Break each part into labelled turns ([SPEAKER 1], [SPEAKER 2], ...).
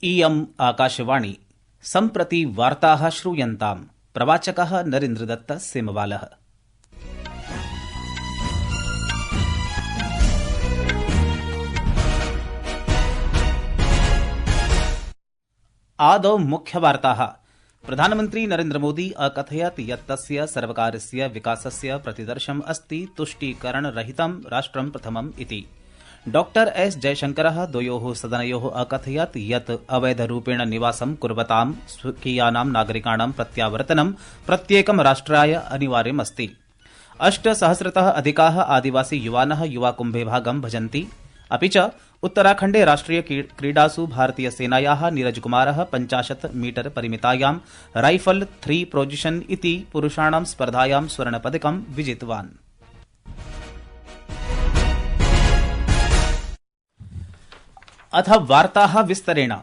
[SPEAKER 1] इयम् आकाशवाणी सम्प्रति वार्ताः श्रूयन्ताम्। प्रवाचकः नरेन्द्रदत्त सेमवालः। आदौ मुख्यवार्ताः। प्रधानमन्त्री नरेन्द्र मोदी अकथयत् यत् तस्य सर्वकारस्य विकासस्य प्रतिदर्शम् अस्ति तुष्टीकरणरहितं राष्ट्रं प्रथमम् इति। डॉक्टर एस जयशंकरः द्वयोः सदनयोः अकथयत् यत् अवैधरूपेण निवासं कुर्वतां स्वकीयानां नागरिकाणां प्रत्यावर्तनं प्रत्येकं राष्ट्राय अनिवार्यमस्ति। 8,000तः अधिकाः आदिवासी युवानः युवाकुम्भे भागं भजन्ति। अपि च उत्तराखण्डे राष्ट्रिय क्रीडासु भारतीयसेनायाः नीरजकुमारः 50 मीटर परिमितायां राइफल 3 पोजिशन इति पुरुषाणां स्पर्धायां स्वर्णपदकं विजितवान्। अथ वार्ताः विस्तरेण।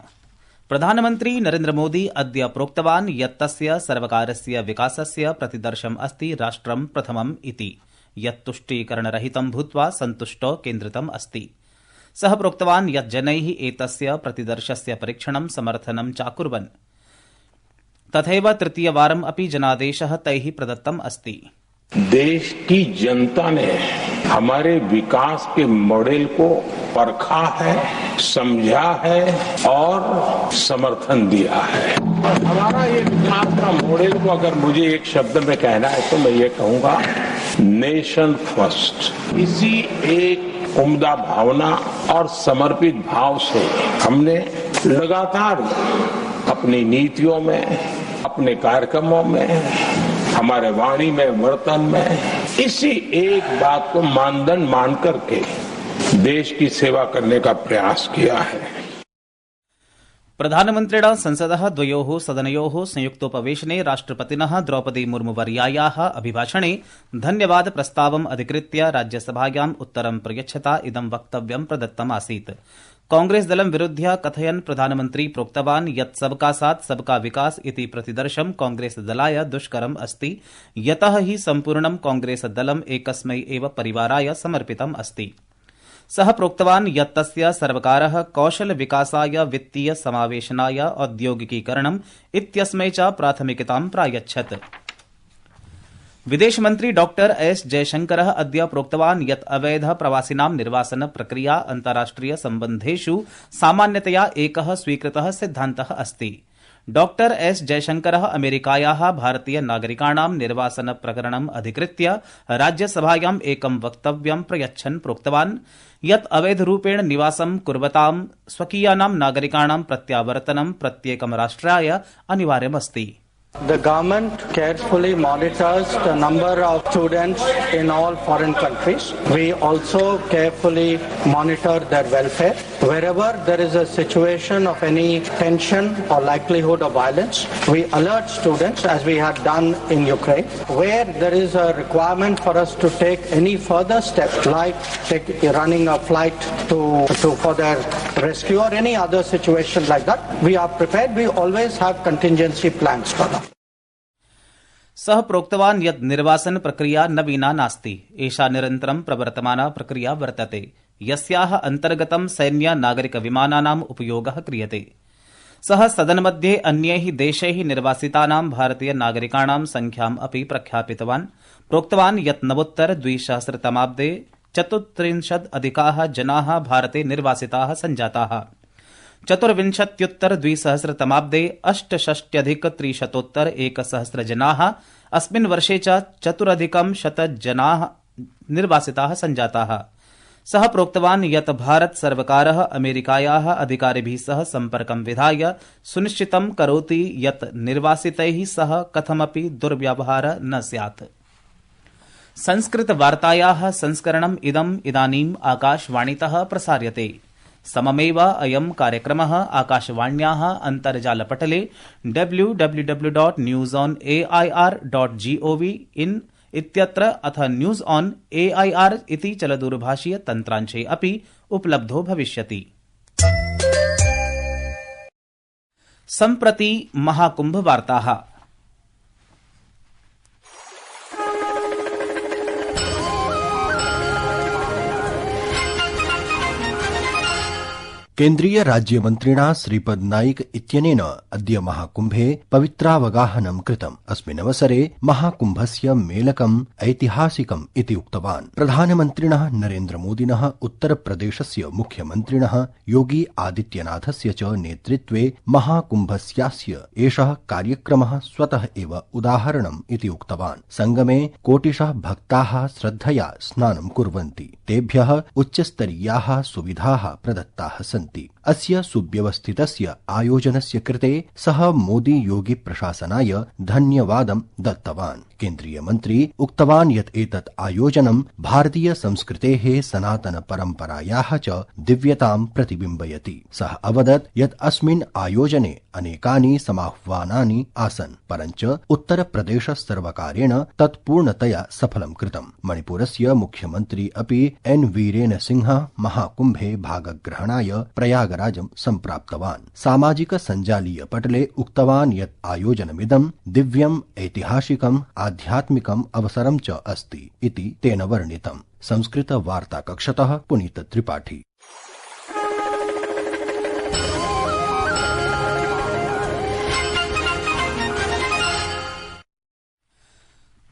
[SPEAKER 1] प्रधानमन्त्री नरेन्द्र मोदी अद्य प्रोक्तवान् यत् तस्य सर्वकारस्य विकासस्य प्रतिदर्शम् अस्ति राष्ट्रं प्रथमम् इति, यत् तुष्टीकरणरहितं भूत्वा सन्तुष्टो केन्द्रितम् अस्ति। सः प्रोक्तवान् यत् जनैः एतस्य प्रतिदर्शस्य परीक्षणं समर्थनं चाकुर्वन्। तथैव तृतीयवारम् अपि जनादेशः तैः प्रदत्तम् अस्ति।
[SPEAKER 2] देश की जनता ने हमारे विकास के मॉडल को परखा है, समझा है और समर्थन दिया है। और हमारा ये विकास का मॉडल को अगर मुझे एक शब्द में कहना है तो मैं ये कहूंगा, नेशन फर्स्ट। इसी एक उम्दा भावना और समर्पित भाव से हमने लगातार अपनी नीतियों में, अपने कार्यक्रमों में, हमारे वाणी में, वर्तन में इसी एक बात को मानदंड मान करके देश की सेवा करने का प्रयास किया है।
[SPEAKER 1] प्रधानमन्त्रिणा संसदः द्वयोः सदनयोः संयुक्तोपवेशने राष्ट्रपतिनः द्रौपदी मुर्मुवर्यायाः अभिभाषणे धन्यवाद प्रस्तावम् अधिकृत्य राज्यसभायाम् उत्तरं प्रयच्छता इदं वक्तव्यं प्रदत्तमासीत्। कांग्रेस दलं विरुध्य कथयन् प्रधानमन्त्री प्रोक्तवान् यत् सबका साथ सबका विकास इति प्रतिदर्शं कांग्रेस दलाय दुष्करम् अस्ति, यतः हि सम्पूर्णं कांग्रेस दलम् एकस्मै एव परिवाराय समर्पितम् अस्ति। सः प्रोक्तवान् यत् तस्य सर्वकारः कौशल विकासाय, वित्तीय समावेशनाय, औद्योगिकीकरणम् इत्यस्मै च प्राथमिकतां प्रायच्छत्। विदेशमन्त्री डॉक्टर एस जयशंकरः अद्य प्रोक्तवान् यत् अवैध प्रवासिनां निर्वासन प्रक्रिया अन्ताराष्ट्रिय सम्बन्धेषु सामान्यतया एकः स्वीकृतः सिद्धान्तः अस्ति। डॉक्टर एस जयशंकरः अमेरिकायाः भारतीय नागरिकाणां निर्वासन प्रकरणम् अधिकृत्य राज्यसभायाम् एकं वक्तव्यं प्रयच्छन् प्रोक्तवान् यत् अवैधरूपेण निवासं कुर्वतां स्वकीयानां नागरिकाणां प्रत्यावर्तनं प्रत्येकं राष्ट्राय अनिवार्यमस्ति।
[SPEAKER 3] The government carefully monitors the number of students in all foreign countries. We also carefully monitor their welfare. Wherever there is a situation of any tension or likelihood of violence, we alert students, as we had done in Ukraine. Where there is a requirement for us to take any further steps, like running a flight for their rescue or any other situation like that, we are prepared. We always have contingency plans for that.
[SPEAKER 1] सः प्रोक्तवान् यत् निर्वासन प्रक्रिया नवीना नास्ति, एषा निरन्तरं प्रवर्तमाना प्रक्रिया वर्तते, यस्याः अन्तर्गतं सैन्य नागरिक विमानानाम् उपयोगः क्रियते। सः सदनमध्ये अन्यैः देशैः निर्वासितानां भारतीय नागरिकाणां संख्याम् अपि प्रख्यापितवान्। प्रोक्तवान् यत् नवोत्तर 2000तमाब्दे 34 अधिकाः जनाः भारते निर्वासिताः सञ्जाताः। 24-2000तमाब्दे 68,300 जनाः, अस्मिन् वर्षे च 4,100 जनाः निर्वासिताः सञ्जाताः। सः प्रोक्तवान् यत् भारत सर्वकारः अमेरिकायाः अधिकारिभिः सह सम्पर्कं विधाय सुनिश्चितं करोति यत् निर्वासितैः सह कथमपि दुर्व्यवहारः न स्यात्। संस्कृतवार्तायाः संस्करणम् इदानीम् आकाशवाणीतः प्रसार्यते। सममेव अयं कार्यक्रमः आकाशवाण्याः अन्तर्जालपटले www.newsonair.gov.in इत्यत्र अथ न्यूज ऑन AIR इति चलदूरभाषीय तन्त्रांशे अपि उपलब्धो भविष्यति। सम्प्रति महाकुम्भ वार्ताः।
[SPEAKER 4] केन्द्रीय राज्यमन्त्रिणा श्रीपद नाइक इत्यनेन अद्य महाकुम्भे पवित्रावगाहनं कृतम्। अस्मिन्नवसरे महाकुम्भस्य मेलकम् ऐतिहासिकम् इति उक्तवान्। प्रधानमन्त्रिणः नरेन्द्रमोदिनः उत्तरप्रदेशस्य मुख्यमन्त्रिणः योगी आदित्यनाथस्य च नेतृत्वे महाकुम्भस्यास्य एषः कार्यक्रमः स्वतः एव उदाहरणम् इति उक्तवान्। संगमे कोटिशः भक्ताः श्रद्धया स्नानं कुर्वन्ति। तेभ्यः उच्चस्तरीयाः सुविधाः प्रदत्ताः सन्ति। अस्य सुव्यवस्थितस्य आयोजनस्य कृते सः मोदी योगी प्रशासनाय धन्यवादं दत्तवान्। केन्द्रीय मन्त्री उक्तवान् यत् एतत् आयोजनं भारतीय संस्कृतेः सनातन परम्परायाः च दिव्यतां प्रतिबिम्बयति। सः अवदत् यत् अस्मिन् आयोजने अनेकानि समाह्वानानि आसन्, परञ्च उत्तरप्रदेश सर्वकारेण तत् पूर्णतया सफलं कृतम्। मणिपुरस्य मुख्यमन्त्री अपि एन् वीरेन सिंहः महाकुम्भे भागग्रहणाय प्रयागराजं सम्प्राप्तवान्। सामाजिक सञ्जालीय पटले उक्तवान् यत् आयोजनमिदं दिव्यम् ऐतिहासिकम् आध्यात्मिकम् अवसरं च अस्ति इति तेन वर्णितम्। संस्कृत वार्ता कक्षतः पुनीत त्रिपाठी।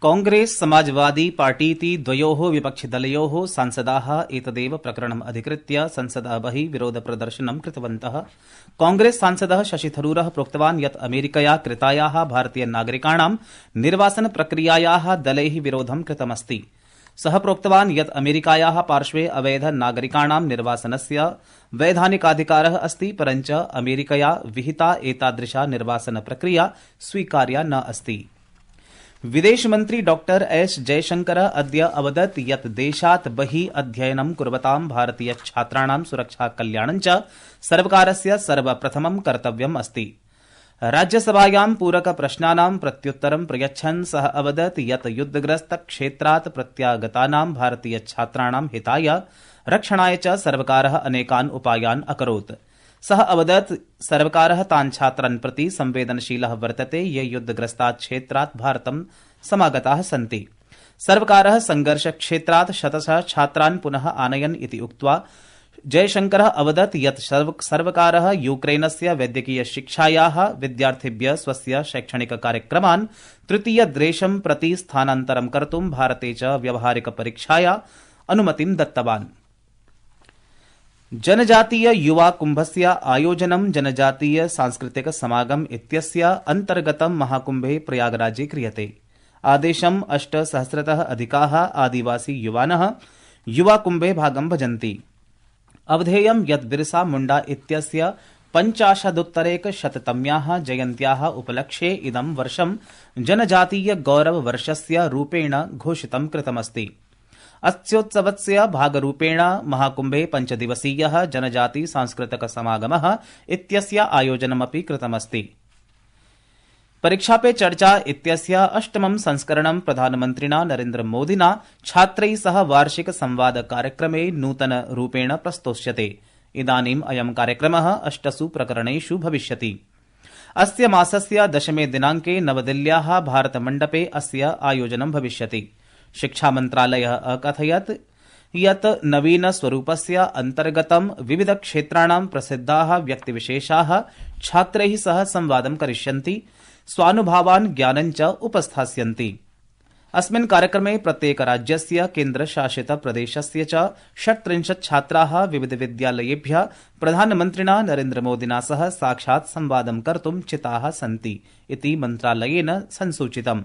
[SPEAKER 1] कांग्रेस समाजवादी पार्टीति द्वयोः विपक्षिदलयोः सांसदाः एतदेव प्रकरणम् अधिकृत्य संसदः बहिः विरोधप्रदर्शनं कृतवन्तः। कांग्रेस सांसदः शशि थरूरः प्रोक्तवान् यत् अमेरिकया कृतायाः भारतीय नागरिकाणां निर्वासन प्रक्रियायाः दलैः विरोधं कृतमस्ति। सः प्रोक्तवान् यत् अमेरिकायाः पार्श्वे अवैध नागरिकाणां निर्वासनस्य वैधानिकाधिकारः अस्ति, परञ्च अमेरिकया विहिता एतादृशा निर्वासन प्रक्रिया स्वीकार्या न अस्ति। विदेश मन्त्री डॉक्टर एस जयशंकरः अद्य अवदत् यत् देशात् बहिः अध्ययनं कुर्वतां भारतीय छात्राणां सुरक्षा कल्याणं च सर्वकारस्य सर्वप्रथमं कर्तव्यम् अस्ति। राज्यसभायां पूरक प्रश्नानां प्रत्युत्तरं प्रयच्छन् सः अवदत् यत् युद्धग्रस्त क्षेत्रात् प्रत्यागतानां भारतीय छात्राणां हिताय रक्षणाय च सर्वकारः अनेकान् उपायान् अकरोत्। सः अवदत् सर्वकारः तान् छात्रान् प्रति संवेदनशीलः वर्तते ये युद्धग्रस्तात् क्षेत्रात् भारतं समागताः सन्ति। सर्वकारः संघर्षक्षेत्रात् शतशः छात्रान् पुनः आनयन् इति उक्त्वा जयशंकरः अवदत् यत् सर्वकारः यूक्रेनस्य वैद्यकीय शिक्षायाः विद्यार्थिभ्यः स्वस्य शैक्षणिक कार्यक्रमान् तृतीयदेशं प्रति स्थानान्तरं कर्तुं भारते च व्यावहारिक परीक्षाया अनुमतिं दत्तवान्। जनजातीय युवा कुंभस्य आयोजनं जनजातीय सांस्कृतिक समागम इत्यस्य अंतर्गतं महाकुंभे प्रयागराजे क्रियते। आदेशं 8,000तः अधिकाः आदिवासी युवानः युवा कुंभे भागं भजन्ति। अवधेयं यत् बिरसा मुंडा इत्यस्य 50-उत्तरैकशततम्याः जयन्त्याः उपलक्ष्ये इदं वर्षं जनजातीय गौरव वर्षस्य रूपेण घोषितं कृतमस्ति। अस्योत्सवस्य भागरूपेण महाकुम्भे 5 दिवसीयः जनजाति सांस्कृतिक समागमः इत्यस्य आयोजनमपि कृतमस्ति। परीक्षा पे चर्चा इत्यस्य 8मं संस्करणं प्रधानमन्त्रिणा नरेन्द्रमोदिना छात्रैः सह वार्षिक संवाद कार्यक्रमे नूतन रूपेण प्रस्तोष्यते। इदानीम् अयं कार्यक्रमः 8 प्रकरणेषु भविष्यति। अस्य मासस्य 10 दिनाङ्के नवदिल्ल्याः भारतमण्डपे अस्य आयोजनं भविष्यति। शिक्षा मन्त्रालयः अकथयत् यत् नवीन स्वरूपस्य अन्तर्गतं विविध क्षेत्राणां प्रसिद्धाः व्यक्तिविशेषाः छात्रैः सह संवादं करिष्यन्ति, स्वानुभावान् ज्ञानं च उपस्थास्यन्ति। अस्मिन् कार्यक्रमे प्रत्येक राज्यस्य केन्द्रशासित प्रदेशस्य च 36 छात्राः विविध विद्यालयेभ्यः प्रधानमन्त्रिणा नरेन्द्रमोदिना सह साक्षात् संवादं कर्तुं चिताः सन्ति इति मन्त्रालयेन संसूचितम्।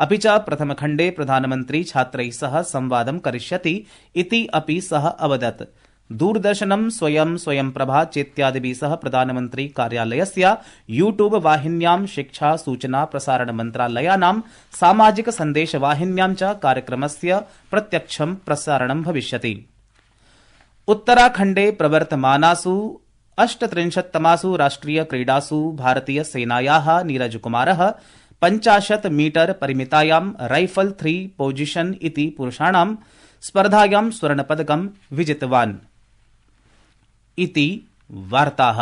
[SPEAKER 1] अपि च प्रथमखण्डे प्रधानमन्त्री छात्रैः सह संवादं करिष्यति इति अपि सः अवदत्। दूरदर्शनं स्वयंप्रभा चेत्यादिभिः सह प्रधानमन्त्री कार्यालयस्य यूट्यूब वाहिन्यां शिक्षा सूचना प्रसारण मन्त्रालयानां सामाजिक सन्देश वाहिन्यां च कार्यक्रमस्य प्रत्यक्षं प्रसारणं भविष्यति। उत्तराखण्डे प्रवर्तमानासु 38तमासु राष्ट्रिय क्रीडासु भारतीय सेनायाः नीरज कुमारः 50 मीटर परिमितायां राइफल 3 पोजिशन इति पुरुषाणां स्पर्धायां स्वर्णपदकं विजितवान् इति वार्ताः।